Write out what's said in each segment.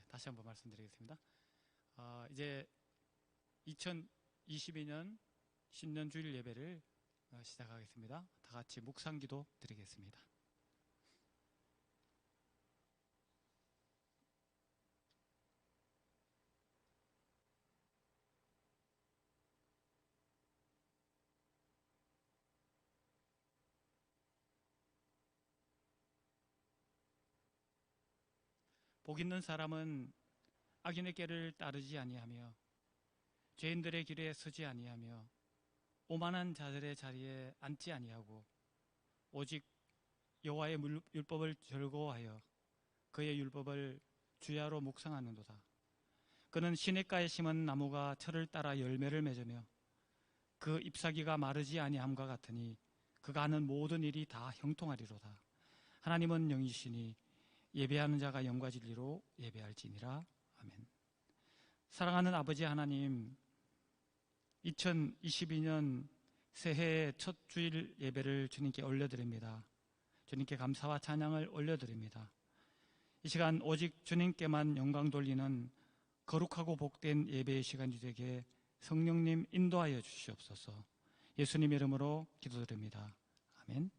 다시 한번 말씀드리겠습니다. 이제 2022년 신년 주일 예배를 시작하겠습니다. 다 같이 묵상기도 드리겠습니다. 복 있는 사람은 악인의 길을 따르지 아니하며 죄인들의 길에 서지 아니하며 오만한 자들의 자리에 앉지 아니하고 오직 여호와의 율법을 즐거워하여 그의 율법을 주야로 묵상하는도다. 그는 시냇가에 심은 나무가 철을 따라 열매를 맺으며 그 잎사귀가 마르지 아니함과 같으니 그가 하는 모든 일이 다 형통하리로다. 하나님은 영이시니 예배하는 자가 영과 진리로 예배할지니라. 아멘. 사랑하는 아버지 하나님, 2022년 새해의 첫 주일 예배를 주님께 올려드립니다. 주님께 감사와 찬양을 올려드립니다. 이 시간 오직 주님께만 영광 돌리는 거룩하고 복된 예배의 시간이 되게 성령님 인도하여 주시옵소서. 예수님 이름으로 기도드립니다. 아멘.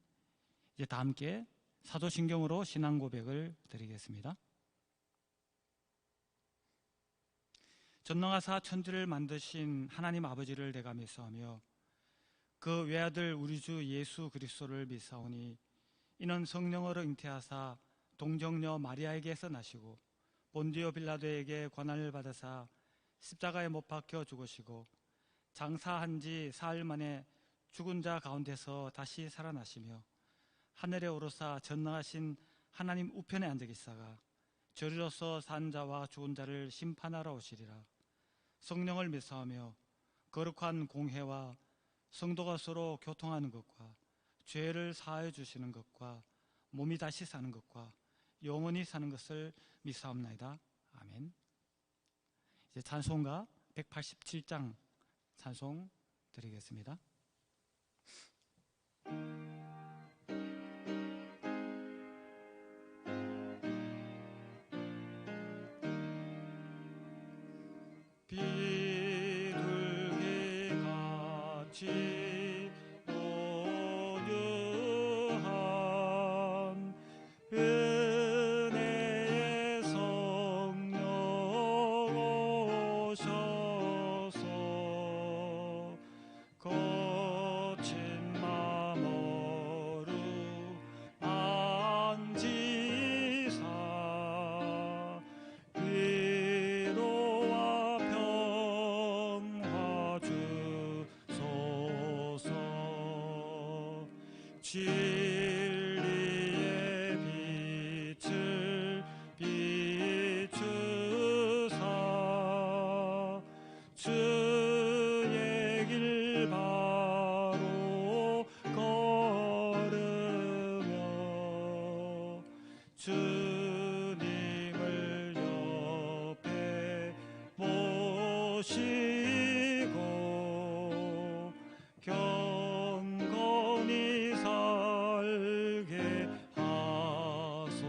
이제 다 함께 사도신경으로 신앙 고백을 드리겠습니다. 전능하사 천지를 만드신 하나님 아버지를 내가 믿사오며 그 외아들 우리 주 예수 그리스도를 믿사오니 이는 성령으로 잉태하사 동정녀 마리아에게서 나시고 본디오 빌라도에게 고난을 받으사 십자가에 못 박혀 죽으시고 장사한 지 사흘 만에 죽은 자 가운데서 다시 살아나시며 하늘에 오르사 전능하신 하나님 우편에 앉아 계시다가 저리로서 산 자와 죽은 자를 심판하러 오시리라. 성령을 믿사오며 거룩한 공회와 성도가 서로 교통하는 것과 죄를 사하여 주시는 것과 몸이 다시 사는 것과 영원히 사는 것을 믿사옵나이다. 아멘. 이제 찬송가 187장 찬송 드리겠습니다. 비둘기 같이 온유한 은혜의 성령 오셔서 거친 맘 어루만지사 위로와 평화 주소서. 진리의 빛을 비추사 주의 길 바로 걸으며 주님을 옆에 모시고 경건히 살게 하소서.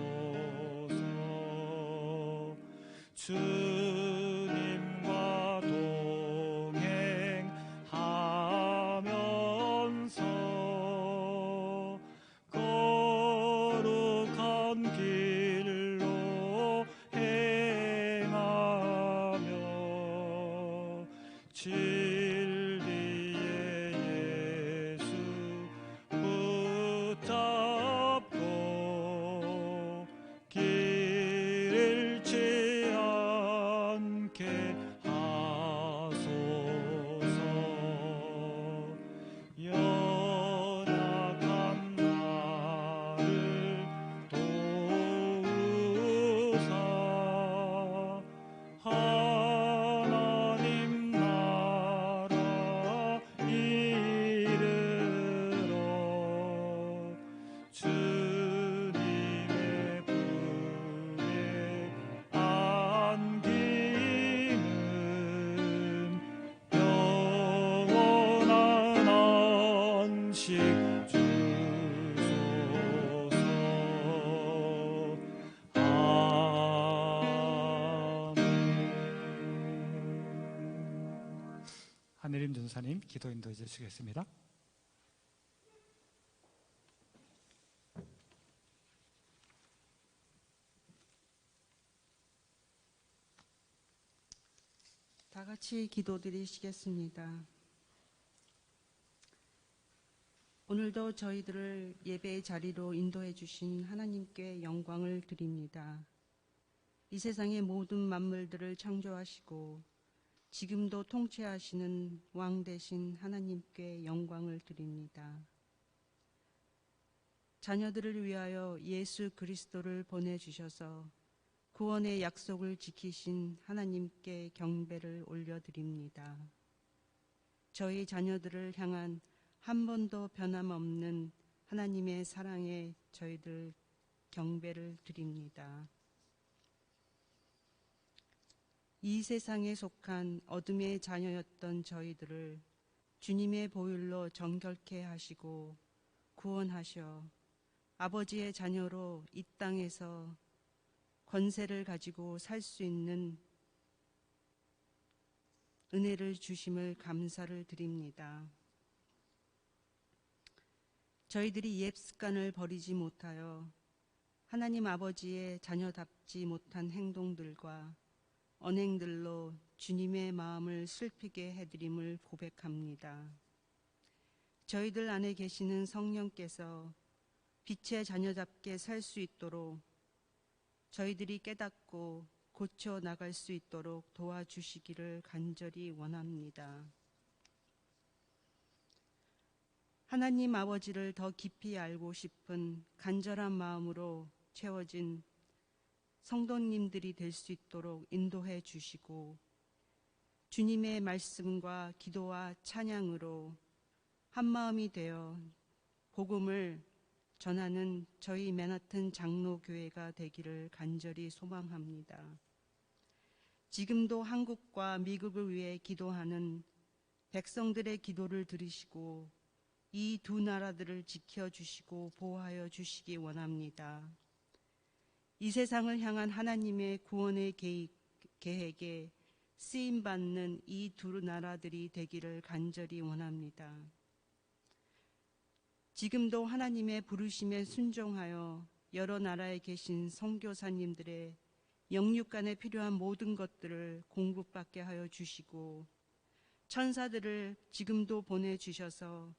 주님과 동행하면서 거룩한 길로 행하며 진리의 예수 붙잡고 길 잃지 않게 하소서. 연약한 나를 도우사 하나님 나라 이르러 주님의 품에 안기는 영원한 안식 주소서. 아멘. 내림 전사님 기도 인도해 주시겠습니다. 다 같이 기도드리시겠습니다. 오늘도 저희들을 예배의 자리로 인도해 주신 하나님께 영광을 드립니다. 이 세상의 모든 만물들을 창조하시고 지금도 통치하시는 왕 되신 하나님께 영광을 드립니다. 자녀들을 위하여 예수 그리스도를 보내주셔서 구원의 약속을 지키신 하나님께 경배를 올려드립니다. 저희 자녀들을 향한 한 번도 변함없는 하나님의 사랑에 저희들 경배를 드립니다. 이 세상에 속한 어둠의 자녀였던 저희들을 주님의 보혈로 정결케 하시고 구원하셔 아버지의 자녀로 이 땅에서 권세를 가지고 살 수 있는 은혜를 주심을 감사를 드립니다. 저희들이 옛 습관을 버리지 못하여 하나님 아버지의 자녀답지 못한 행동들과 언행들로 주님의 마음을 슬피게 해드림을 고백합니다. 저희들 안에 계시는 성령께서 빛의 자녀답게 살 수 있도록 저희들이 깨닫고 고쳐 나갈 수 있도록 도와주시기를 간절히 원합니다. 하나님 아버지를 더 깊이 알고 싶은 간절한 마음으로 채워진 성도님들이 될 수 있도록 인도해 주시고 주님의 말씀과 기도와 찬양으로 한마음이 되어 복음을 전하는 저희 맨하튼 장로교회가 되기를 간절히 소망합니다. 지금도 한국과 미국을 위해 기도하는 백성들의 기도를 들으시고 이 두 나라들을 지켜주시고 보호하여 주시기 원합니다. 이 세상을 향한 하나님의 구원의 계획에 쓰임받는 이 두 나라들이 되기를 간절히 원합니다. 지금도 하나님의 부르심에 순종하여 여러 나라에 계신 선교사님들의 영육간에 필요한 모든 것들을 공급받게 하여 주시고 천사들을 지금도 보내주셔서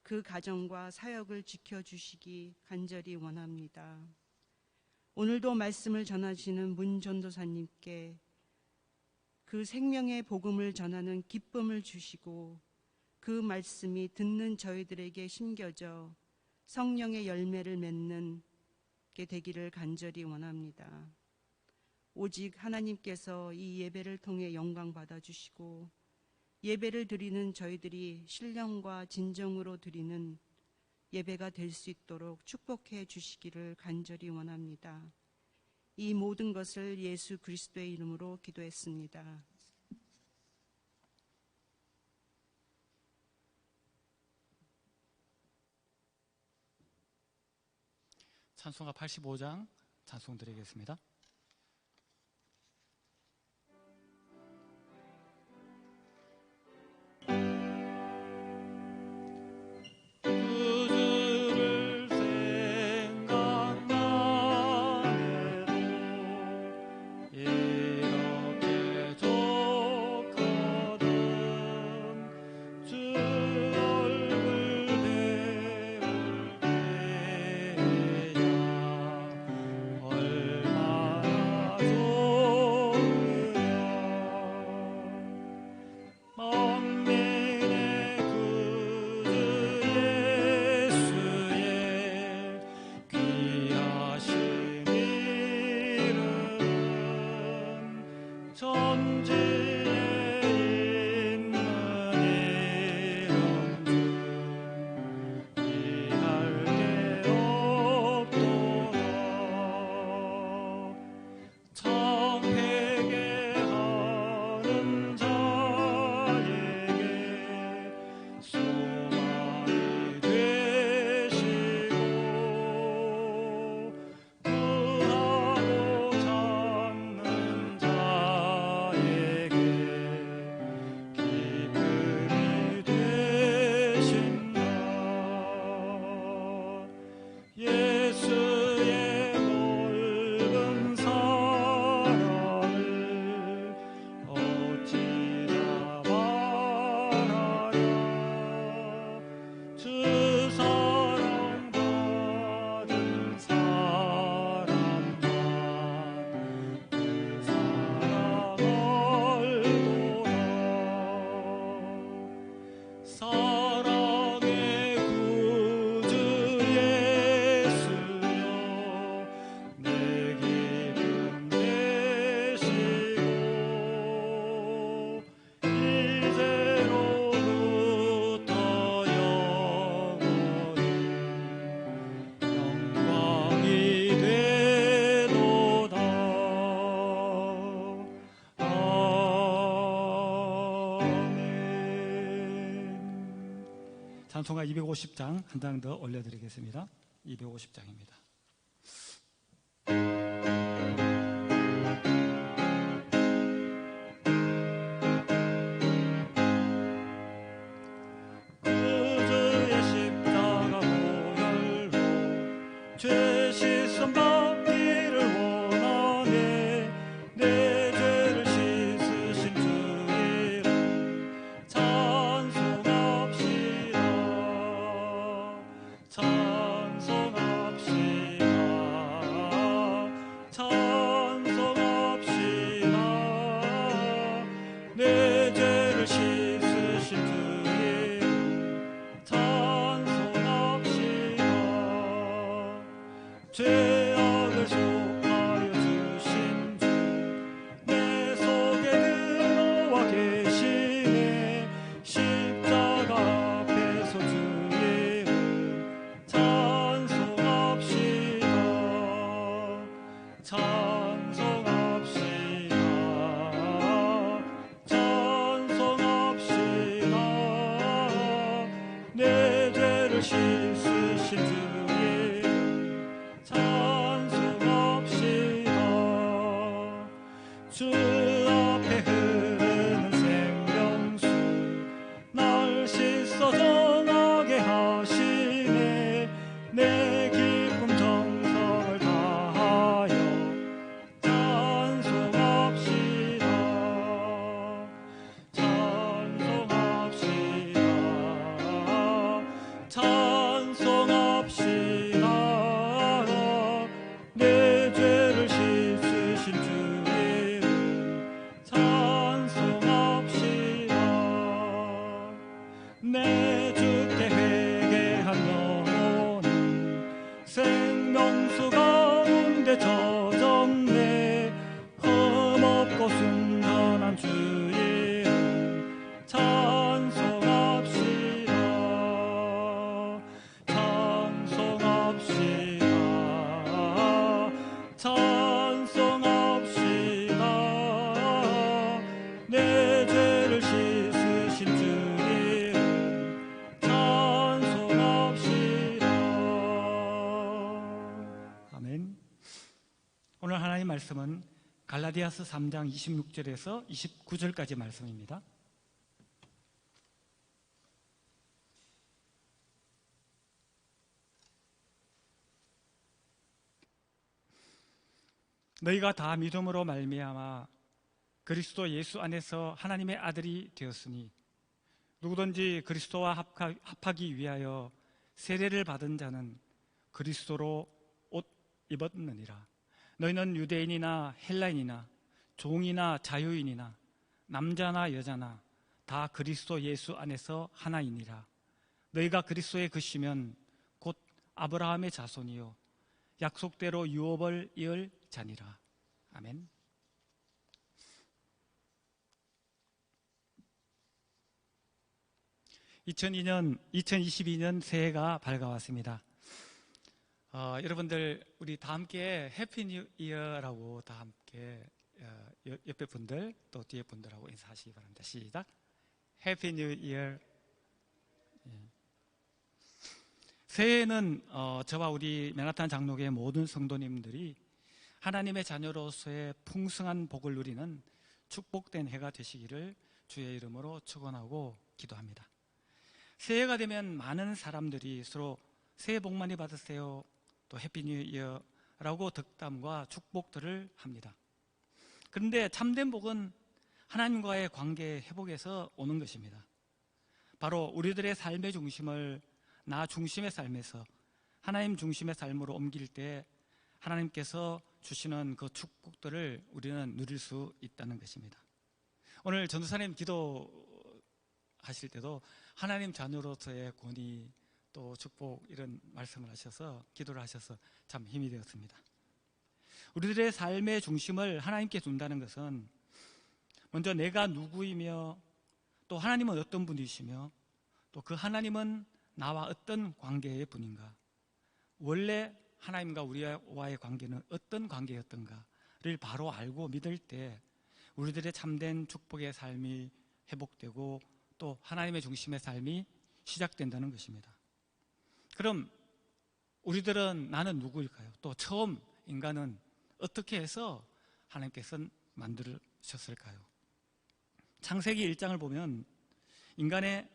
그 가정과 사역을 지켜주시기 간절히 원합니다. 오늘도 말씀을 전하시는 문 전도사님께 그 생명의 복음을 전하는 기쁨을 주시고 그 말씀이 듣는 저희들에게 심겨져 성령의 열매를 맺는 게 되기를 간절히 원합니다. 오직 하나님께서 이 예배를 통해 영광 받아주시고 예배를 드리는 저희들이 신령과 진정으로 드리는 예배가 될 수 있도록 축복해 주시기를 간절히 원합니다. 이 모든 것을 예수 그리스도의 이름으로 기도했습니다. 찬송가 85장 찬송 드리겠습니다. 얼마 찬송가 250장 한 장 더 올려드리겠습니다. 250장입니다. 그주의 십자가 보혈로 죄 씻음 받기를 원하네. 내 죄를 씻으신 주 이름 찬송합시다. 찬송합시다. 찬송합시다. 내 죄를 씻으신 주 이름 찬송합시다. 죄악을 속하여 주신 주 내 속에 들어와 계시네. 십자가 앞에서 주 이름 찬송합시다. 찬송합시다. 찬송합시다. 내 죄를 씻으신 주 이름 찬송합시다. 주 앞에 흐르는 생명수 날 씻어 정하게 하시네. 내 기쁨 정성을 다하여 찬송합시다. 찬송합시다. 찬송합시다. 내 죄를 씻으신 주 이름 찬송합시다. 내 주께 회개한 영혼은 생명수 가운데 젖었네. 흠없고 순전한 주 이름 찬송합시다. 찬송합시다. 찬송합시다. 내 죄를 씻으신 주 이름 찬송합시다. 아멘. 오늘 하나님 말씀은 갈라디아서 3장 26절에서 29절까지 말씀입니다. 너희가 다 믿음으로 말미암아 그리스도 예수 안에서 하나님의 아들이 되었으니 누구든지 그리스도와 합하기 위하여 세례를 받은 자는 그리스도로 옷 입었느니라. 너희는 유대인이나 헬라인이나 종이나 자유인이나 남자나 여자나 다 그리스도 예수 안에서 하나이니라. 너희가 그리스도의 것이면 곧 아브라함의 자손이요 약속대로 유업을 이을 자니라. 아멘. (2022년) 새해가 밝아왔습니다. 여러분들 우리 다 함께 해피 뉴 이어라고 다 함께 옆에 분들 또 뒤에 분들하고 인사하시기 바랍니다. 시작. 해피 뉴 이어. 새해에는 저와 우리 맨하탄 장로교의 모든 성도님들이 하나님의 자녀로서의 풍성한 복을 누리는 축복된 해가 되시기를 주의 이름으로 축원하고 기도합니다. 새해가 되면 많은 사람들이 서로 새해 복 많이 받으세요, 또 해피 뉴 이어라고 덕담과 축복들을 합니다. 그런데 참된 복은 하나님과의 관계 회복에서 오는 것입니다. 바로 우리들의 삶의 중심을 나 중심의 삶에서 하나님 중심의 삶으로 옮길 때 하나님께서 주시는 그 축복들을 우리는 누릴 수 있다는 것입니다. 오늘 전도사님 기도하실 때도 하나님 자녀로서의 권위 또 축복 이런 말씀을 하셔서 기도를 하셔서 참 힘이 되었습니다. 우리들의 삶의 중심을 하나님께 둔다는 것은 먼저 내가 누구이며 또 하나님은 어떤 분이시며 또 그 하나님은 나와 어떤 관계의 분인가, 원래 하나님과 우리와의 관계는 어떤 관계였던가를 바로 알고 믿을 때 우리들의 참된 축복의 삶이 회복되고 또 하나님의 중심의 삶이 시작된다는 것입니다. 그럼 우리들은 나는 누구일까요? 또 처음 인간은 어떻게 해서 하나님께서 만드셨을까요? 창세기 1장을 보면 인간의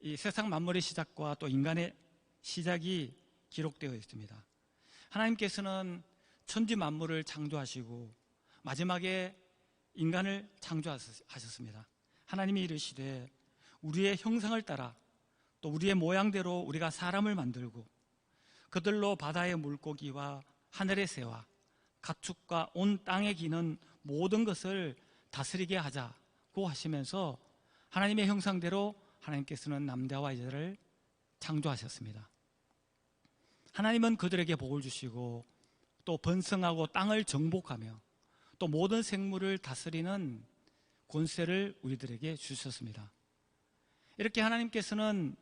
이 세상 만물의 시작과 또 인간의 시작이 기록되어 있습니다. 하나님께서는 천지 만물을 창조하시고 마지막에 인간을 창조하셨습니다. 하나님이 이르시되 우리의 형상을 따라 또 우리의 모양대로 우리가 사람을 만들고 그들로 바다의 물고기와 하늘의 새와 가축과 온 땅에 기는 모든 것을 다스리게 하자고 하시면서 하나님의 형상대로 하나님께서는 남자와 여자를 창조하셨습니다. 하나님은 그들에게 복을 주시고 또 번성하고 땅을 정복하며 또 모든 생물을 다스리는 권세를 우리들에게 주셨습니다. 이렇게 하나님께서는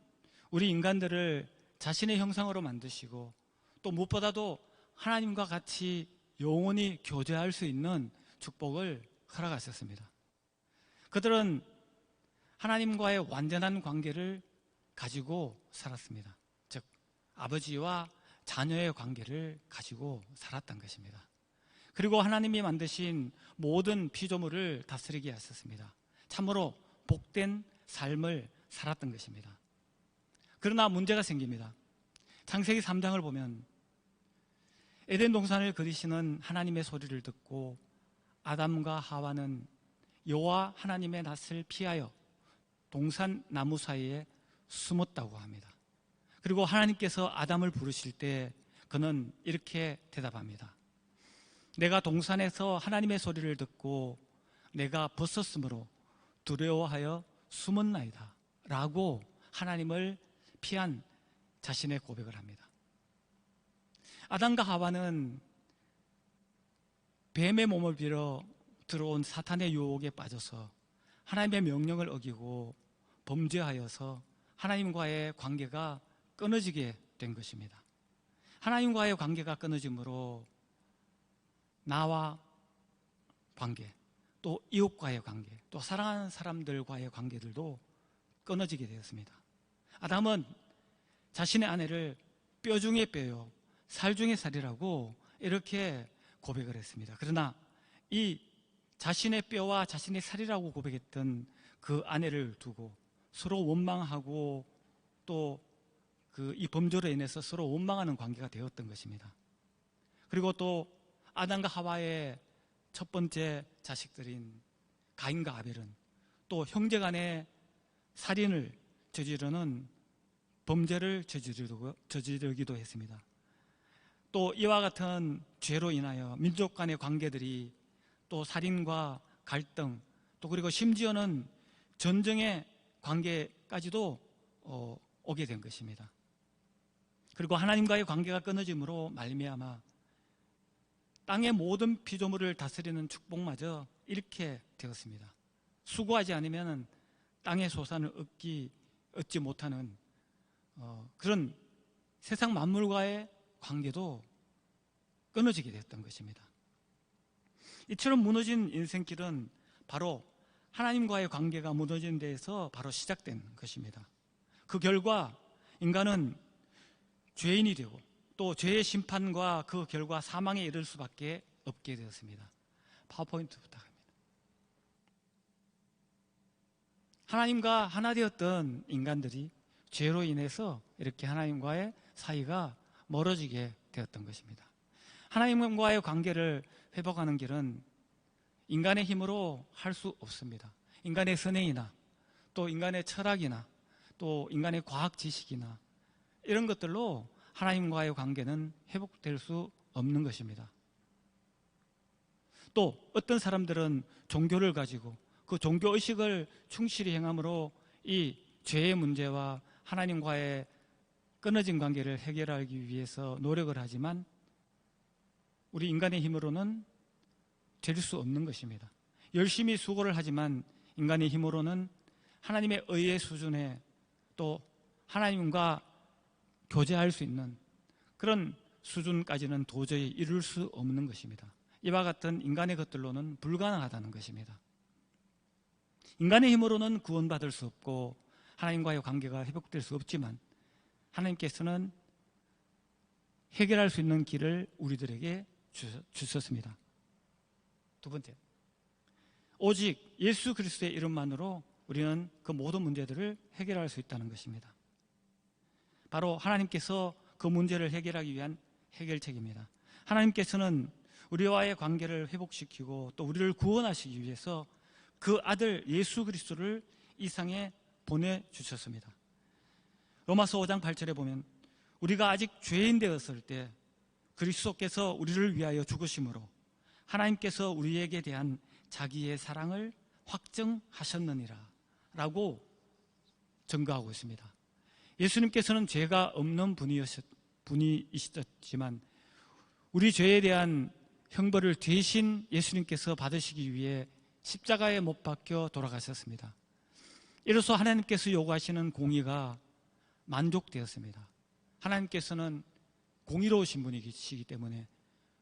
우리 인간들을 자신의 형상으로 만드시고 또 무엇보다도 하나님과 같이 영원히 교제할 수 있는 축복을 허락하셨습니다. 그들은 하나님과의 완전한 관계를 가지고 살았습니다. 즉 아버지와 자녀의 관계를 가지고 살았던 것입니다. 그리고 하나님이 만드신 모든 피조물을 다스리게 하셨습니다. 참으로 복된 삶을 살았던 것입니다. 그러나 문제가 생깁니다. 창세기 3장을 보면 에덴 동산을 그리시는 하나님의 소리를 듣고 아담과 하와는 여호와 하나님의 낯을 피하여 동산 나무 사이에 숨었다고 합니다. 그리고 하나님께서 아담을 부르실 때 그는 이렇게 대답합니다. 내가 동산에서 하나님의 소리를 듣고 내가 벗었으므로 두려워하여 숨었나이다 라고 하나님을 피한 자신의 고백을 합니다. 아담과 하와는 뱀의 몸을 빌어 들어온 사탄의 유혹에 빠져서 하나님의 명령을 어기고 범죄하여서 하나님과의 관계가 끊어지게 된 것입니다. 하나님과의 관계가 끊어짐으로 나와 관계, 또 이웃과의 관계, 또 사랑하는 사람들과의 관계들도 끊어지게 되었습니다. 아담은 자신의 아내를 뼈 중에 뼈요, 살 중에 살이라고 이렇게 고백을 했습니다. 그러나 이 자신의 뼈와 자신의 살이라고 고백했던 그 아내를 두고 서로 원망하고 또 이 범죄로 인해서 서로 원망하는 관계가 되었던 것입니다. 그리고 또 아담과 하와의 첫 번째 자식들인 가인과 아벨은 또 형제간의 살인을 저지르는 범죄를 저지르기도 했습니다. 또 이와 같은 죄로 인하여 민족 간의 관계들이 또 살인과 갈등, 또 그리고 심지어는 전쟁의 관계까지도 오게 된 것입니다. 그리고 하나님과의 관계가 끊어짐으로 말미암아 땅의 모든 피조물을 다스리는 축복마저 잃게 되었습니다. 수고하지 않으면 땅의 소산을 얻지 못하는 그런 세상 만물과의 관계도 끊어지게 됐던 것입니다. 이처럼 무너진 인생길은 바로 하나님과의 관계가 무너진 데에서 바로 시작된 것입니다. 그 결과 인간은 죄인이 되고 또 죄의 심판과 그 결과 사망에 이를 수밖에 없게 되었습니다. 파워포인트 부탁합니다. 하나님과 하나 되었던 인간들이 죄로 인해서 이렇게 하나님과의 사이가 멀어지게 되었던 것입니다. 하나님과의 관계를 회복하는 길은 인간의 힘으로 할 수 없습니다. 인간의 선행이나 또 인간의 철학이나 또 인간의 과학 지식이나 이런 것들로 하나님과의 관계는 회복될 수 없는 것입니다. 또 어떤 사람들은 종교를 가지고 그 종교의식을 충실히 행함으로 이 죄의 문제와 하나님과의 끊어진 관계를 해결하기 위해서 노력을 하지만 우리 인간의 힘으로는 될 수 없는 것입니다. 열심히 수고를 하지만 인간의 힘으로는 하나님의 의의 수준에 또 하나님과 교제할 수 있는 그런 수준까지는 도저히 이룰 수 없는 것입니다. 이와 같은 인간의 것들로는 불가능하다는 것입니다. 인간의 힘으로는 구원받을 수 없고 하나님과의 관계가 회복될 수 없지만 하나님께서는 해결할 수 있는 길을 우리들에게 주셨습니다. 두 번째, 오직 예수 그리스도의 이름만으로 우리는 그 모든 문제들을 해결할 수 있다는 것입니다. 바로 하나님께서 그 문제를 해결하기 위한 해결책입니다. 하나님께서는 우리와의 관계를 회복시키고 또 우리를 구원하시기 위해서 그 아들 예수 그리스도를 이 땅에 보내주셨습니다. 로마서 5장 8절에 보면 우리가 아직 죄인 되었을 때 그리스도께서 우리를 위하여 죽으심으로 하나님께서 우리에게 대한 자기의 사랑을 확증하셨느니라 라고 증거하고 있습니다. 예수님께서는 죄가 없는 분이셨지만 우리 죄에 대한 형벌을 대신 예수님께서 받으시기 위해 십자가에 못 박혀 돌아가셨습니다. 이로써 하나님께서 요구하시는 공의가 만족되었습니다. 하나님께서는 공의로우신 분이시기 때문에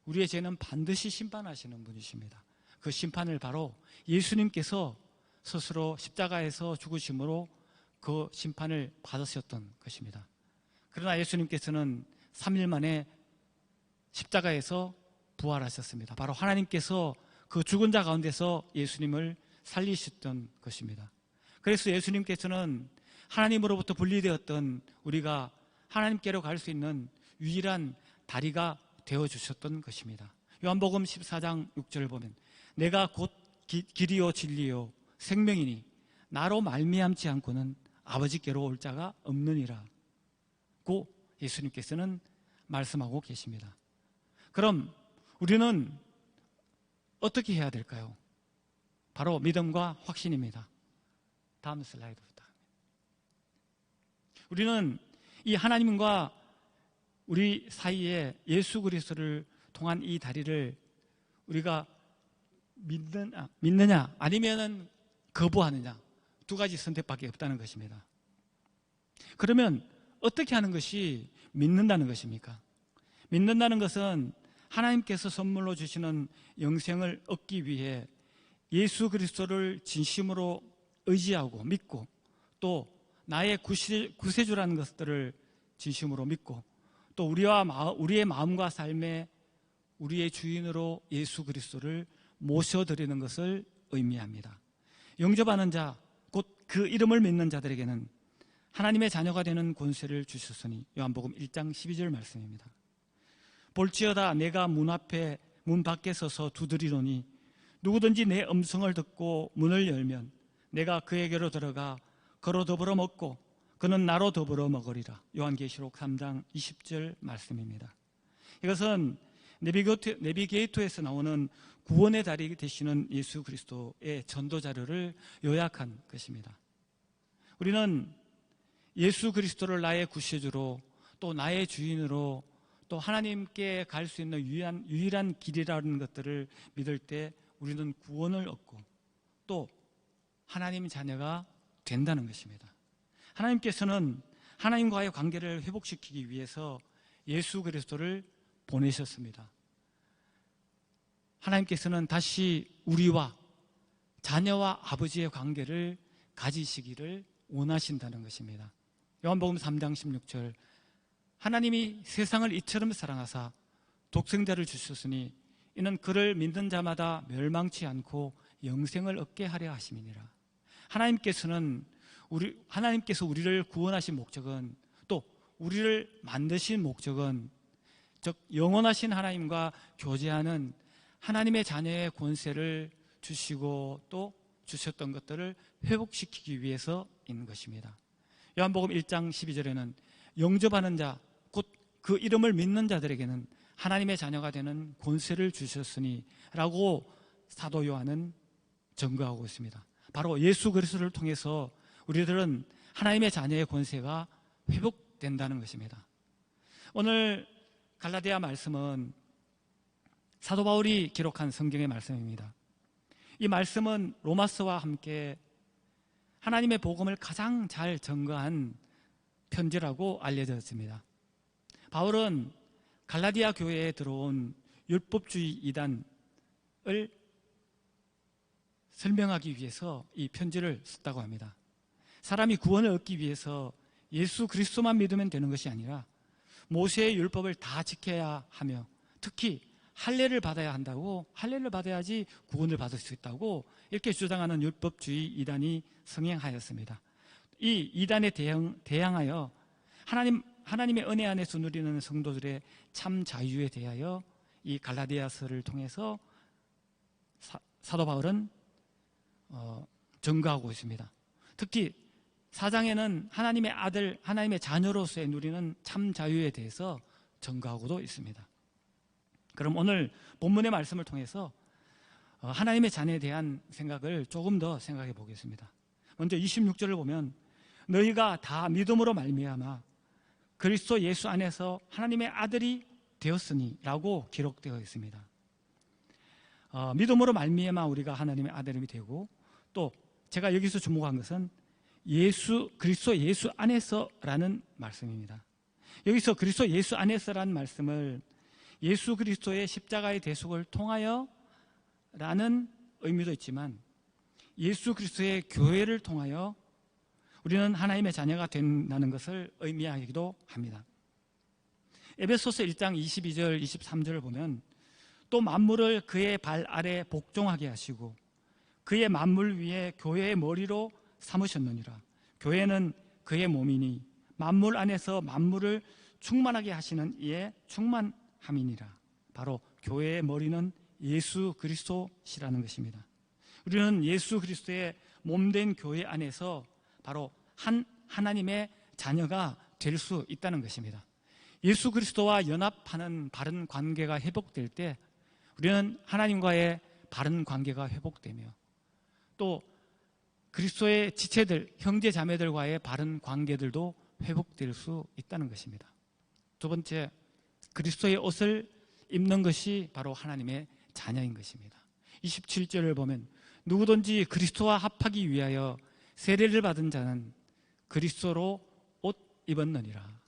우리의 죄는 반드시 심판하시는 분이십니다. 그 심판을 바로 예수님께서 스스로 십자가에서 죽으심으로 그 심판을 받으셨던 것입니다. 그러나 예수님께서는 3일 만에 십자가에서 부활하셨습니다. 바로 하나님께서 그 죽은 자 가운데서 예수님을 살리셨던 것입니다. 그래서 예수님께서는 하나님으로부터 분리되었던 우리가 하나님께로 갈 수 있는 유일한 다리가 되어주셨던 것입니다. 요한복음 14장 6절을 보면 내가 곧 길이요 진리요 생명이니 나로 말미암지 않고는 아버지께로 올 자가 없느니라 고 예수님께서는 말씀하고 계십니다. 그럼 우리는 어떻게 해야 될까요? 바로 믿음과 확신입니다. 다음 슬라이드 부탁합니다. 우리는 이 하나님과 우리 사이에 예수 그리스도를 통한 이 다리를 우리가 믿느냐 아니면은 거부하느냐 두 가지 선택밖에 없다는 것입니다. 그러면 어떻게 하는 것이 믿는다는 것입니까? 믿는다는 것은 하나님께서 선물로 주시는 영생을 얻기 위해 예수 그리스도를 진심으로 의지하고 믿고 또 나의 구세주라는 것들을 진심으로 믿고 또 우리의 마음과 삶에 우리의 주인으로 예수 그리스도를 모셔드리는 것을 의미합니다. 영접하는 자, 곧 그 이름을 믿는 자들에게는 하나님의 자녀가 되는 권세를 주셨으니 요한복음 1장 12절 말씀입니다. 볼지어다 내가 문 밖에 서서 두드리노니 누구든지 내 음성을 듣고 문을 열면 내가 그에게로 들어가 그로 더불어 먹고 그는 나로 더불어 먹으리라. 요한계시록 3장 20절 말씀입니다. 이것은 내비게이터에서 나오는 구원의 다리 되시는 예수 그리스도의 전도 자료를 요약한 것입니다. 우리는 예수 그리스도를 나의 구세주로 또 나의 주인으로 또 하나님께 갈 수 있는 유일한 길이라는 것들을 믿을 때 우리는 구원을 얻고 또 하나님 자녀가 된다는 것입니다. 하나님께서는 하나님과의 관계를 회복시키기 위해서 예수 그리스도를 보내셨습니다. 하나님께서는 다시 우리와 자녀와 아버지의 관계를 가지시기를 원하신다는 것입니다. 요한복음 3장 16절 하나님이 세상을 이처럼 사랑하사 독생자를 주셨으니 이는 그를 믿는 자마다 멸망치 않고 영생을 얻게 하려 하심이니라. 하나님께서 우리를 구원하신 목적은 또 우리를 만드신 목적은 즉 영원하신 하나님과 교제하는 하나님의 자녀의 권세를 주시고 또 주셨던 것들을 회복시키기 위해서인 것입니다. 요한복음 1장 12절에는 영접하는 자, 곧 그 이름을 믿는 자들에게는 하나님의 자녀가 되는 권세를 주셨으니 라고 사도 요한은 증거하고 있습니다. 바로 예수 그리스도를 통해서 우리들은 하나님의 자녀의 권세가 회복된다는 것입니다. 오늘 갈라디아 말씀은 사도 바울이 기록한 성경의 말씀입니다. 이 말씀은 로마서와 함께 하나님의 복음을 가장 잘 증거한 편지라고 알려졌습니다. 바울은 갈라디아 교회에 들어온 율법주의 이단을 설명하기 위해서 이 편지를 썼다고 합니다. 사람이 구원을 얻기 위해서 예수 그리스도만 믿으면 되는 것이 아니라 모세의 율법을 다 지켜야 하며 특히 할례를 받아야 한다고, 할례를 받아야지 구원을 받을 수 있다고 이렇게 주장하는 율법주의 이단이 성행하였습니다. 이 이단에 대항하여 하나님의 은혜 안에서 누리는 성도들의 참 자유에 대하여 이 갈라디아서를 통해서 사도 바울은 증거하고 있습니다. 특히 4장에는 하나님의 아들, 하나님의 자녀로서의 누리는 참 자유에 대해서 증거하고도 있습니다. 그럼 오늘 본문의 말씀을 통해서 하나님의 자녀에 대한 생각을 조금 더 생각해 보겠습니다. 먼저 26절을 보면 너희가 다 믿음으로 말미암아 그리스도 예수 안에서 하나님의 아들이 되었으니 라고 기록되어 있습니다. 믿음으로 말미암아 우리가 하나님의 아들이 되고, 또 제가 여기서 주목한 것은 그리스도 예수 안에서라는 말씀입니다. 여기서 그리스도 예수 안에서라는 말씀을 예수 그리스도의 십자가의 대속을 통하여 라는 의미도 있지만 예수 그리스도의 교회를 통하여 우리는 하나님의 자녀가 된다는 것을 의미하기도 합니다. 에베소서 1장 22절 23절을 보면 또 만물을 그의 발 아래 복종하게 하시고 그의 만물 위에 교회의 머리로 삼으셨느니라. 교회는 그의 몸이니 만물 안에서 만물을 충만하게 하시는 이의 충만함이니라. 바로 교회의 머리는 예수 그리스도시라는 것입니다. 우리는 예수 그리스도의 몸된 교회 안에서 바로 하나님의 자녀가 될 수 있다는 것입니다. 예수 그리스도와 연합하는 바른 관계가 회복될 때 우리는 하나님과의 바른 관계가 회복되며 또 그리스도의 지체들, 형제 자매들과의 바른 관계들도 회복될 수 있다는 것입니다. 두 번째, 그리스도의 옷을 입는 것이 바로 하나님의 자녀인 것입니다. 27절을 보면 누구든지 그리스도와 합하기 위하여 세례를 받은 자는 그리스도로 옷 입었느니라.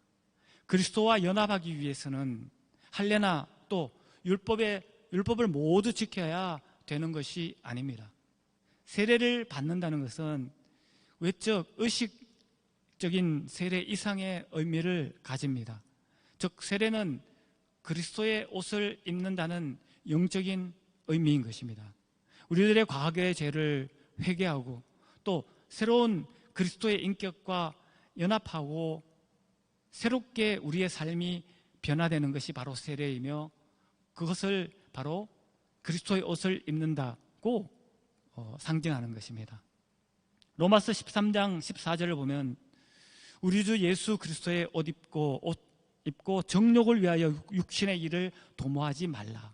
그리스도와 연합하기 위해서는 할례나 또 율법을 모두 지켜야 되는 것이 아닙니다. 세례를 받는다는 것은 외적, 의식적인 세례 이상의 의미를 가집니다. 즉 세례는 그리스도의 옷을 입는다는 영적인 의미인 것입니다. 우리들의 과거의 죄를 회개하고 또 새로운 그리스도의 인격과 연합하고 새롭게 우리의 삶이 변화되는 것이 바로 세례이며 그것을 바로 그리스도의 옷을 입는다고 상징하는 것입니다. 로마서 13장 14절을 보면 우리 주 예수 그리스도의 옷 입고 정욕을 위하여 육신의 일을 도모하지 말라.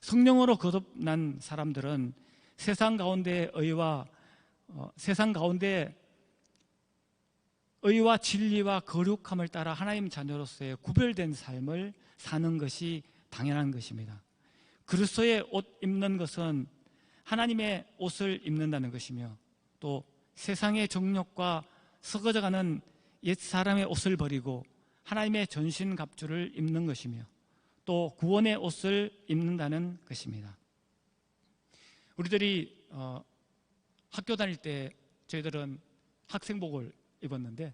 성령으로 거듭난 사람들은 세상 가운데 의와 진리와 거룩함을 따라 하나님 자녀로서의 구별된 삶을 사는 것이 당연한 것입니다. 그리스도의 옷 입는 것은 하나님의 옷을 입는다는 것이며 또 세상의 정욕과 썩어져가는 옛 사람의 옷을 버리고 하나님의 전신갑주를 입는 것이며 또 구원의 옷을 입는다는 것입니다. 우리들이 학교 다닐 때 저희들은 학생복을 입었는데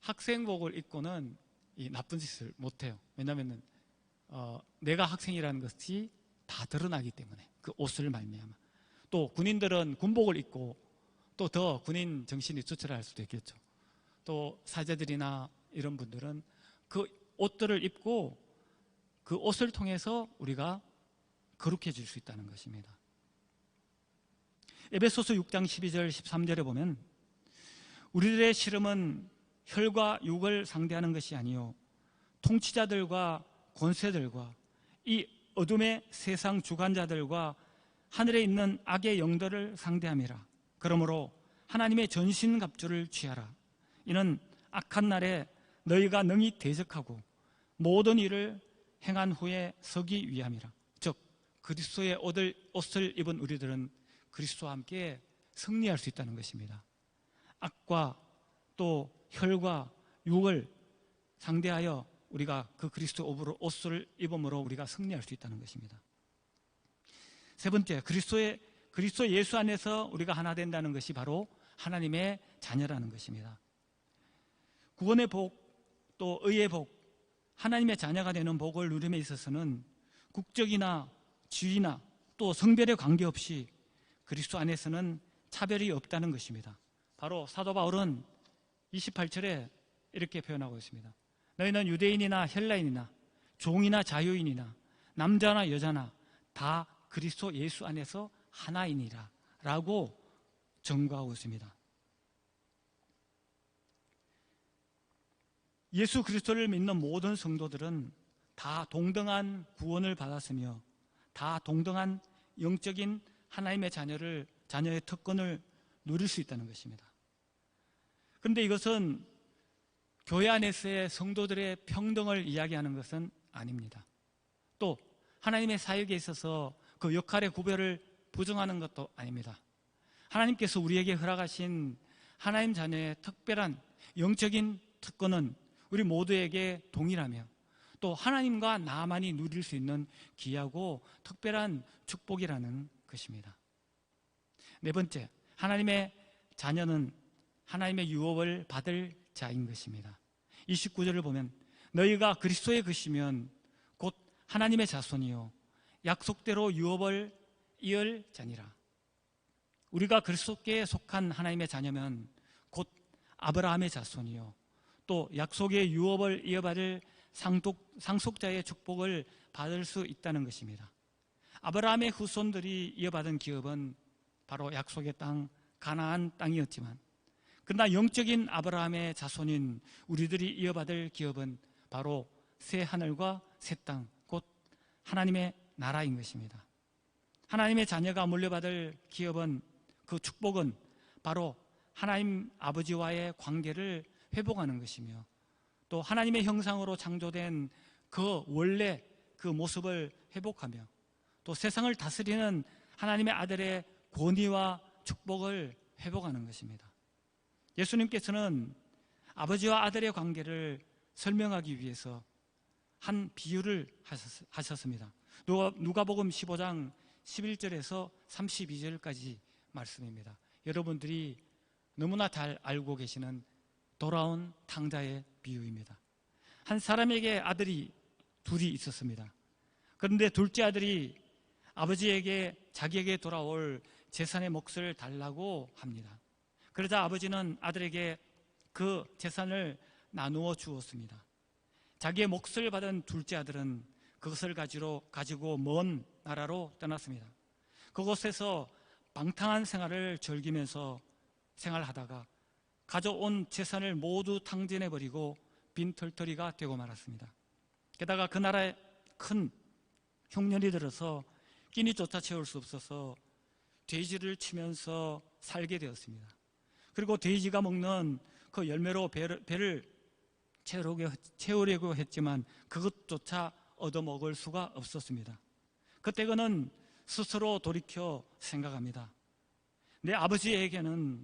학생복을 입고는 이 나쁜 짓을 못해요. 왜냐하면 내가 학생이라는 것이 다 드러나기 때문에 그 옷을 말미암아. 또 군인들은 군복을 입고 또 더 군인 정신이 추철할 수도 있겠죠. 또 사제들이나 이런 분들은 그 옷들을 입고 그 옷을 통해서 우리가 거룩해질 수 있다는 것입니다. 에베소서 6장 12절 13절에 보면 우리들의 씨름은 혈과 육을 상대하는 것이 아니요 통치자들과 권세들과 이 어둠의 세상 주관자들과 하늘에 있는 악의 영들을 상대함이라. 그러므로 하나님의 전신갑주를 취하라. 이는 악한 날에 너희가 능히 대적하고 모든 일을 행한 후에 서기 위함이라. 즉 그리스도의 옷을 입은 우리들은 그리스도와 함께 승리할 수 있다는 것입니다. 악과 또 혈과 육을 상대하여 우리가 그 그리스도 옷을 입음으로 우리가 승리할 수 있다는 것입니다. 세 번째, 그리스도 예수 안에서 우리가 하나 된다는 것이 바로 하나님의 자녀라는 것입니다. 구원의 복, 또 의의 복, 하나님의 자녀가 되는 복을 누림에 있어서는 국적이나 지위나 또 성별에 관계없이 그리스도 안에서는 차별이 없다는 것입니다. 바로 사도 바울은 28절에 이렇게 표현하고 있습니다. 너희는 유대인이나 헬라인이나 종이나 자유인이나 남자나 여자나 다 그리스도 예수 안에서 하나이니라 라고 전가하고 있습니다. 예수 그리스도를 믿는 모든 성도들은 다 동등한 구원을 받았으며 다 동등한 영적인 하나님의 자녀의 특권을 누릴 수 있다는 것입니다. 그런데 이것은 교회 안에서의 성도들의 평등을 이야기하는 것은 아닙니다. 또 하나님의 사역에 있어서 그 역할의 구별을 부정하는 것도 아닙니다. 하나님께서 우리에게 허락하신 하나님 자녀의 특별한 영적인 특권은 우리 모두에게 동일하며 또 하나님과 나만이 누릴 수 있는 귀하고 특별한 축복이라는 것입니다. 네 번째, 하나님의 자녀는 하나님의 유업을 받을 자인 것입니다. 29절을 보면 너희가 그리스도의 것이면 곧 하나님의 자손이요 약속대로 유업을 이을 자니라. 우리가 그리스도께 속한 하나님의 자녀면 곧 아브라함의 자손이요 또 약속의 유업을 이어받을 상속자의 축복을 받을 수 있다는 것입니다. 아브라함의 후손들이 이어받은 기업은 바로 약속의 땅 가나안 땅이었지만 그러나 영적인 아브라함의 자손인 우리들이 이어받을 기업은 바로 새 하늘과 새 땅, 곧 하나님의 나라인 것입니다. 하나님의 자녀가 물려받을 기업은 그 축복은 바로 하나님 아버지와의 관계를 회복하는 것이며 또 하나님의 형상으로 창조된 그 원래 그 모습을 회복하며 또 세상을 다스리는 하나님의 아들의 권위와 축복을 회복하는 것입니다. 예수님께서는 아버지와 아들의 관계를 설명하기 위해서 한 비유를 하셨습니다. 누가복음 15장 11절에서 32절까지 말씀입니다. 여러분들이 너무나 잘 알고 계시는 돌아온 탕자의 비유입니다. 한 사람에게 아들이 둘이 있었습니다. 그런데 둘째 아들이 아버지에게 자기에게 돌아올 재산의 몫을 달라고 합니다. 그러자 아버지는 아들에게 그 재산을 나누어 주었습니다. 자기의 몫을 받은 둘째 아들은 그것을 가지고 먼 나라로 떠났습니다. 그곳에서 방탕한 생활을 즐기면서 생활하다가 가져온 재산을 모두 탕진해버리고 빈털터리가 되고 말았습니다. 게다가 그 나라에 큰 흉년이 들어서 끼니조차 채울 수 없어서 돼지를 치면서 살게 되었습니다. 그리고 돼지가 먹는 그 열매로 배를 채우려고 했지만 그것조차 얻어먹을 수가 없었습니다. 그때 그는 스스로 돌이켜 생각합니다. 내 아버지에게는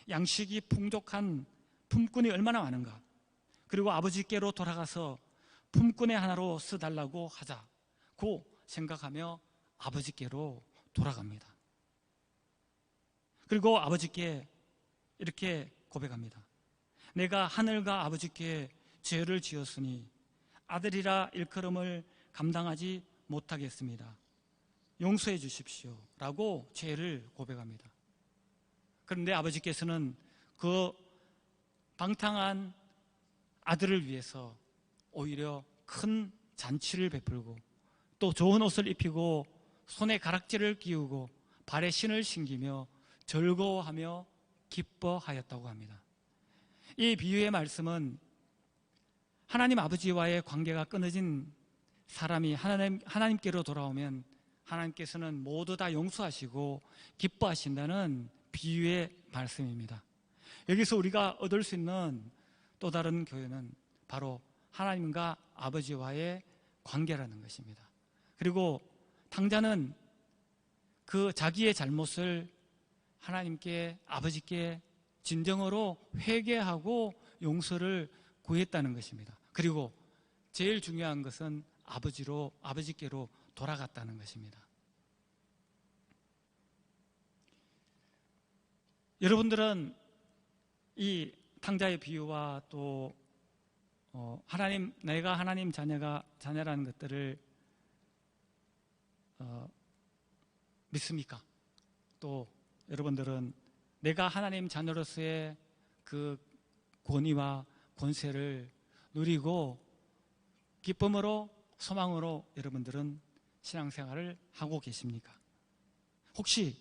양식이 풍족한 품꾼이 얼마나 많은가. 그리고 아버지께로 돌아가서 품꾼의 하나로 써달라고 하자고 생각하며 아버지께로 돌아갑니다. 그리고 아버지께 이렇게 고백합니다. 내가 하늘과 아버지께 죄를 지었으니 아들이라 일컬음을 감당하지 못하겠습니다. 용서해 주십시오 라고 죄를 고백합니다. 그런데 아버지께서는 그 방탕한 아들을 위해서 오히려 큰 잔치를 베풀고 또 좋은 옷을 입히고 손에 가락지를 끼우고 발에 신을 신기며 즐거워하며 기뻐하였다고 합니다. 이 비유의 말씀은 하나님 아버지와의 관계가 끊어진 사람이 하나님께로 돌아오면 하나님께서는 모두 다 용서하시고 기뻐하신다는 비유의 말씀입니다. 여기서 우리가 얻을 수 있는 또 다른 교훈은 바로 하나님과 아버지와의 관계라는 것입니다. 그리고 탕자는 그 자기의 잘못을 하나님께 아버지께 진정으로 회개하고 용서를 구했다는 것입니다. 그리고 제일 중요한 것은 아버지께로 돌아갔다는 것입니다. 여러분들은 이 탕자의 비유와 또 하나님, 내가 하나님 자녀라는 것들을 믿습니까? 또 여러분들은 내가 하나님 자녀로서의 그 권위와 권세를 누리고 기쁨으로 소망으로 여러분들은 신앙생활을 하고 계십니까? 혹시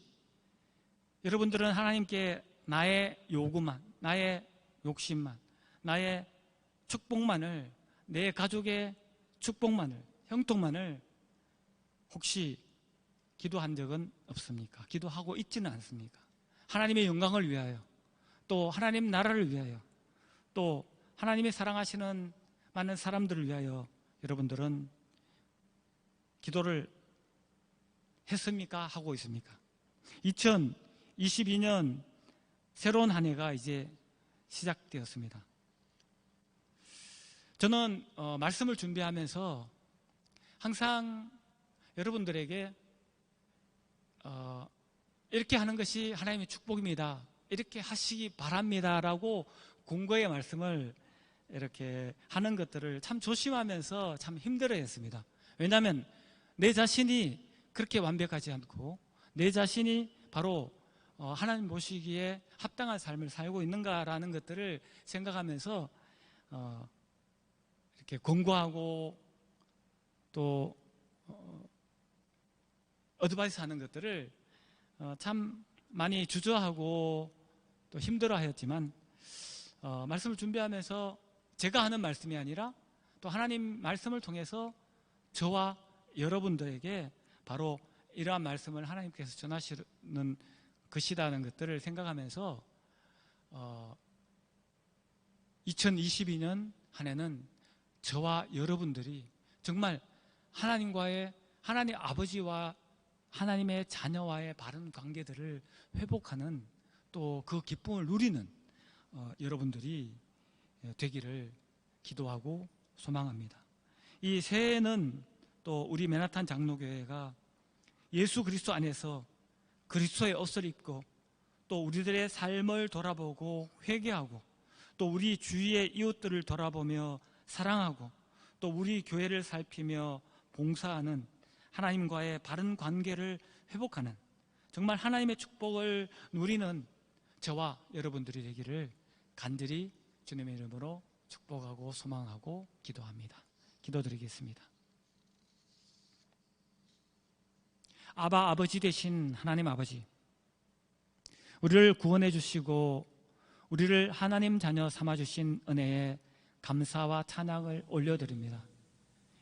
여러분들은 하나님께 나의 요구만, 나의 욕심만, 나의 축복만을, 내 가족의 축복만을, 형통만을 혹시 기도한 적은 없습니까? 기도하고 있지는 않습니까? 하나님의 영광을 위하여, 또 하나님 나라를 위하여, 또 하나님이 사랑하시는 많은 사람들을 위하여 여러분들은 기도를 했습니까? 하고 있습니까? 2022년 새로운 한 해가 이제 시작되었습니다. 저는 말씀을 준비하면서 항상 여러분들에게 이렇게 하는 것이 하나님의 축복입니다, 이렇게 하시기 바랍니다 라고 공고의 말씀을 이렇게 하는 것들을 참 조심하면서 참 힘들어했습니다. 왜냐하면 내 자신이 그렇게 완벽하지 않고 내 자신이 바로 하나님 보시기에 합당한 삶을 살고 있는가라는 것들을 생각하면서 이렇게 권고하고 또 어드바이스 하는 것들을 참 많이 주저하고 또 힘들어하였지만 말씀을 준비하면서 제가 하는 말씀이 아니라 또 하나님 말씀을 통해서 저와 여러분들에게 바로 이러한 말씀을 하나님께서 전하시는 것이라는 것들을 생각하면서 2022년 한 해는 저와 여러분들이 정말 하나님 아버지와 하나님의 자녀와의 바른 관계들을 회복하는 또 그 기쁨을 누리는 여러분들이 되기를 기도하고 소망합니다. 이 새해는 또 우리 맨하탄 장로교회가 예수 그리스도 안에서 그리스도의 옷을 입고 또 우리들의 삶을 돌아보고 회개하고 또 우리 주위의 이웃들을 돌아보며 사랑하고 또 우리 교회를 살피며 봉사하는 하나님과의 바른 관계를 회복하는 정말 하나님의 축복을 누리는 저와 여러분들이 되기를 간절히 주님의 이름으로 축복하고 소망하고 기도합니다. 기도드리겠습니다. 아버지 되신 하나님 아버지, 우리를 구원해 주시고 우리를 하나님 자녀 삼아 주신 은혜에 감사와 찬양을 올려드립니다.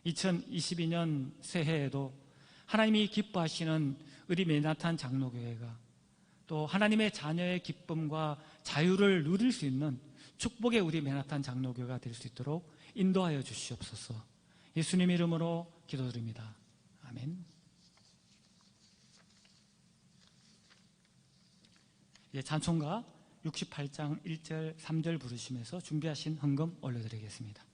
2022년 새해에도 하나님이 기뻐하시는 우리 맨하탄 장로교회가 또 하나님의 자녀의 기쁨과 자유를 누릴 수 있는 축복의 우리 맨하탄 장로교회가 될 수 있도록 인도하여 주시옵소서. 예수님 이름으로 기도드립니다. 아멘. 찬송가 68장 1절 3절 부르시면서 준비하신 헌금 올려드리겠습니다.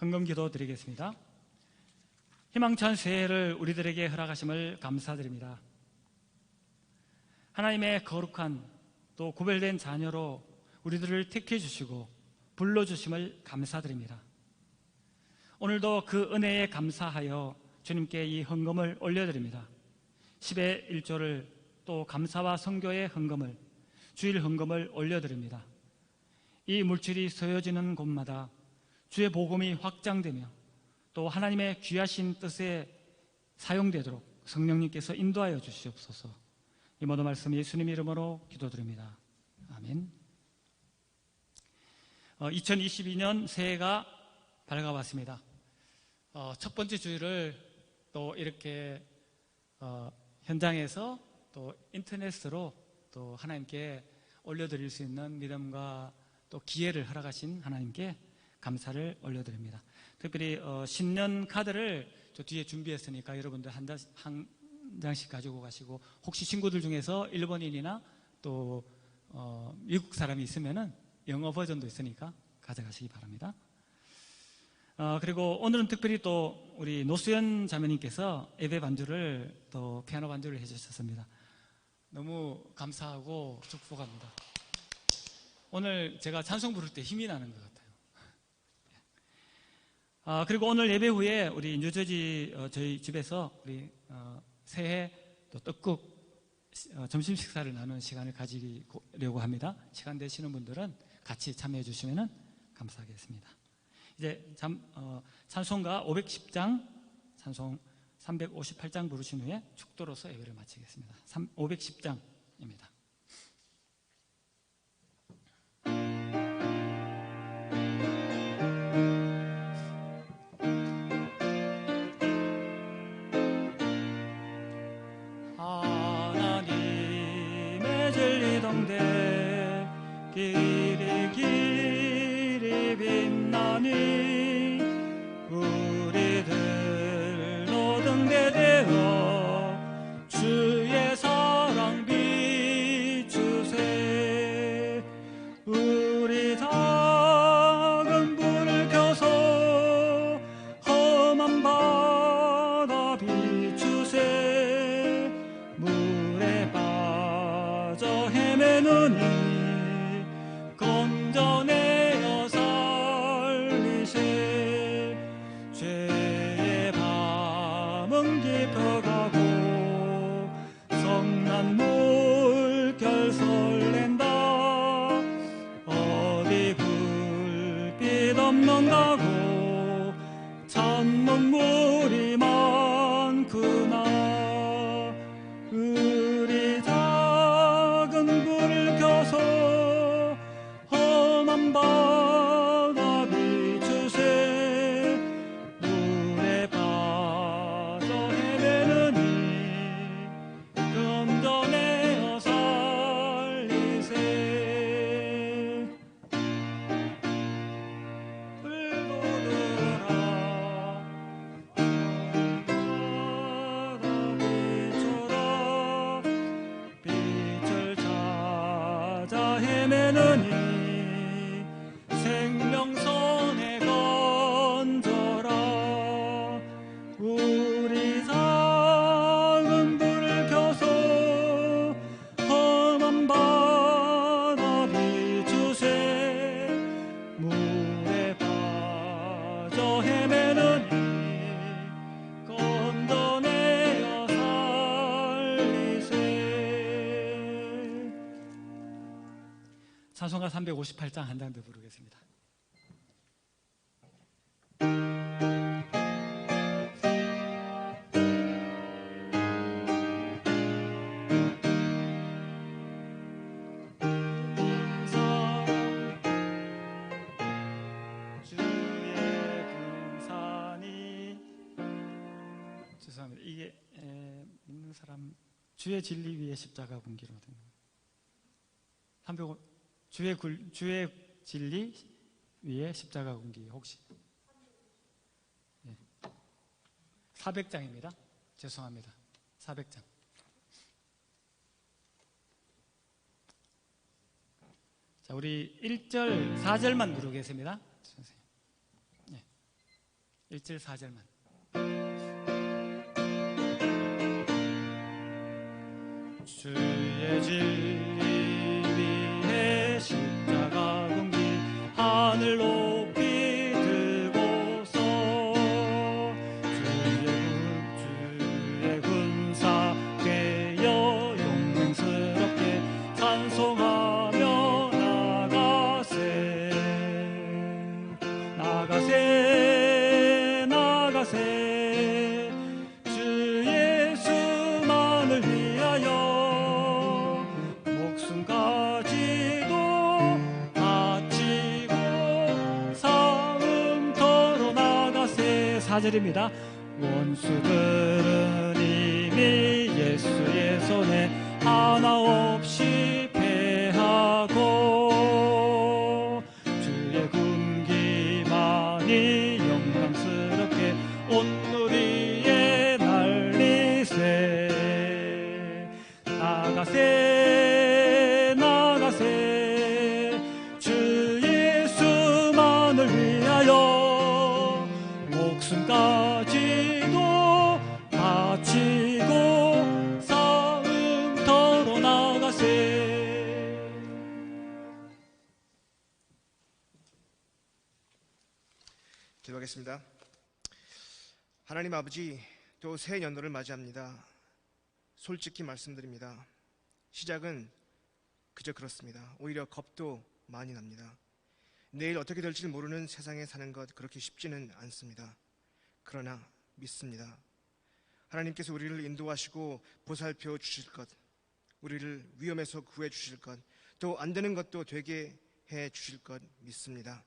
헌금 기도 드리겠습니다. 희망찬 새해를 우리들에게 허락하심을 감사드립니다. 하나님의 거룩한 또 구별된 자녀로 우리들을 택해 주시고 불러주심을 감사드립니다. 오늘도 그 은혜에 감사하여 주님께 이 헌금을 올려드립니다. 10의 1조를 또 감사와 선교의 헌금을, 주일 헌금을 올려드립니다. 이 물질이 서여지는 곳마다 주의 복음이 확장되며 또 하나님의 귀하신 뜻에 사용되도록 성령님께서 인도하여 주시옵소서. 이 모든 말씀 예수님 이름으로 기도드립니다. 아멘. 2022년 새해가 밝아왔습니다. 첫 번째 주일을 또 이렇게 현장에서 또 인터넷으로 또 하나님께 올려드릴 수 있는 믿음과 또 기회를 허락하신 하나님께 감사를 올려드립니다. 특별히 신년 카드를 저 뒤에 준비했으니까 여러분들 한 장씩 가지고 가시고, 혹시 친구들 중에서 일본인이나 또 미국 사람이 있으면은 영어 버전도 있으니까 가져가시기 바랍니다. 그리고 오늘은 특별히 또 우리 노수연 자매님께서 예배 반주를 또 피아노 반주를 해주셨습니다. 너무 감사하고 축복합니다. 오늘 제가 찬송 부를 때 힘이 나는 것 같아요. 그리고 오늘 예배 후에 우리 뉴저지 저희 집에서 우리 새해 또 떡국 점심 식사를 나누는 시간을 가지려고 합니다. 시간 되시는 분들은 같이 참여해 주시면 감사하겠습니다. 이제 찬송가 510장, 찬송 358장 부르신 후에 축도로서 예배를 마치겠습니다. 510장입니다. 하나님의 진리동대 길이 길이 빛나니 우리들로 등대되어 주의 사랑 비추세. 우리 작은 불을 켜서 험한 바다 비추세. 물에 빠져 헤매느니 건져내어 살리세. 죄의 밤은 깊어가고 성난 물결 설렌다. 어디 불빛 없는다고 찬 눈물이 많구나. 우리 작은 불을 켜서 험한 바다 비추세. 물에 빠져 헤매느니 건져내어 살리세. 불도들아 바다 비춰라. 빛을 찾아 헤매느니 생명선에 건져라. 우리 작은 불을 켜서 험한 바다 비추세. 물에 빠져 헤매느니 건져내어 살리세. 찬송가 358장 한 장 더 부르겠습니다. 주의 군산이, 죄송합니다. 이게 믿는 사람 주의 진리 위에 십자가 군기로 된 주의 진리 위에 십자가 군기. 혹시 400장입니다. 죄송합니다. 400장. 자, 우리 1절 4절만 부르겠습니다. 선생님. 네. 1절 4절만. 주의 진리 하늘 높이 들고서 주의 군사 되어 영광스럽게 찬송하며 나가세 나가세 나가세 주 예수만을 위하여 목숨까지도 바치고 싸움터로 나가세. 4절입니다. 원수들은 이미 예수의 손에 하나 없이 패하고 주의 군기만이 영광스럽게 온누리에 날리세 나가세 나가세 주 예수만을 위하여 목숨까지도 바치고 싸움터로 나가세. 기도하겠습니다. 하나님 아버지, 또 새 연도를 맞이합니다. 솔직히 말씀드립니다. 시작은 그저 그렇습니다. 오히려 겁도 많이 납니다. 내일 어떻게 될지 모르는 세상에 사는 것 그렇게 쉽지는 않습니다. 그러나 믿습니다. 하나님께서 우리를 인도하시고 보살펴 주실 것, 우리를 위험에서 구해 주실 것, 또 안 되는 것도 되게 해 주실 것 믿습니다.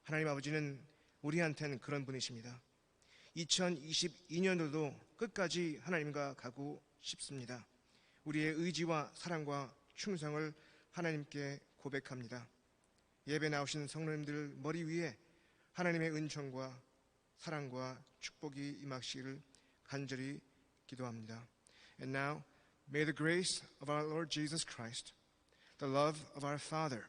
하나님 아버지는 우리한테는 그런 분이십니다. 2022년도도 끝까지 하나님과 가고 싶습니다. 우리의 의지와 사랑과 충성을 하나님께 고백합니다. 예배 나오신 성도님들 머리 위에 하나님의 은총과 사랑과 축복이 임하시기를 간절히 기도합니다. And now, may the grace of our Lord Jesus Christ, the love of our Father,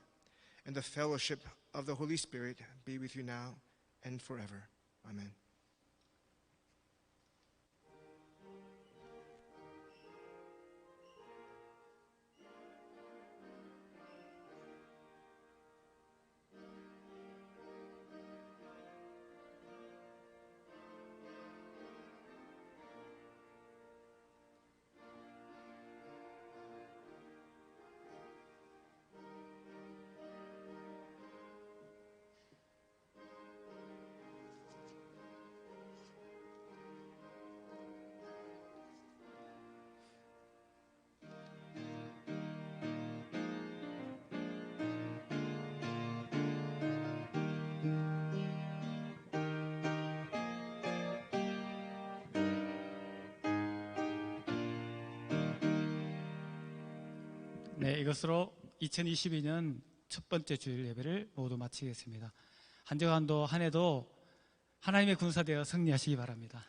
and the fellowship of the Holy Spirit be with you now and forever. Amen. 네, 이것으로 2022년 첫 번째 주일 예배를 모두 마치겠습니다. 한 주간도 한 해도 하나님의 군사되어 승리하시기 바랍니다.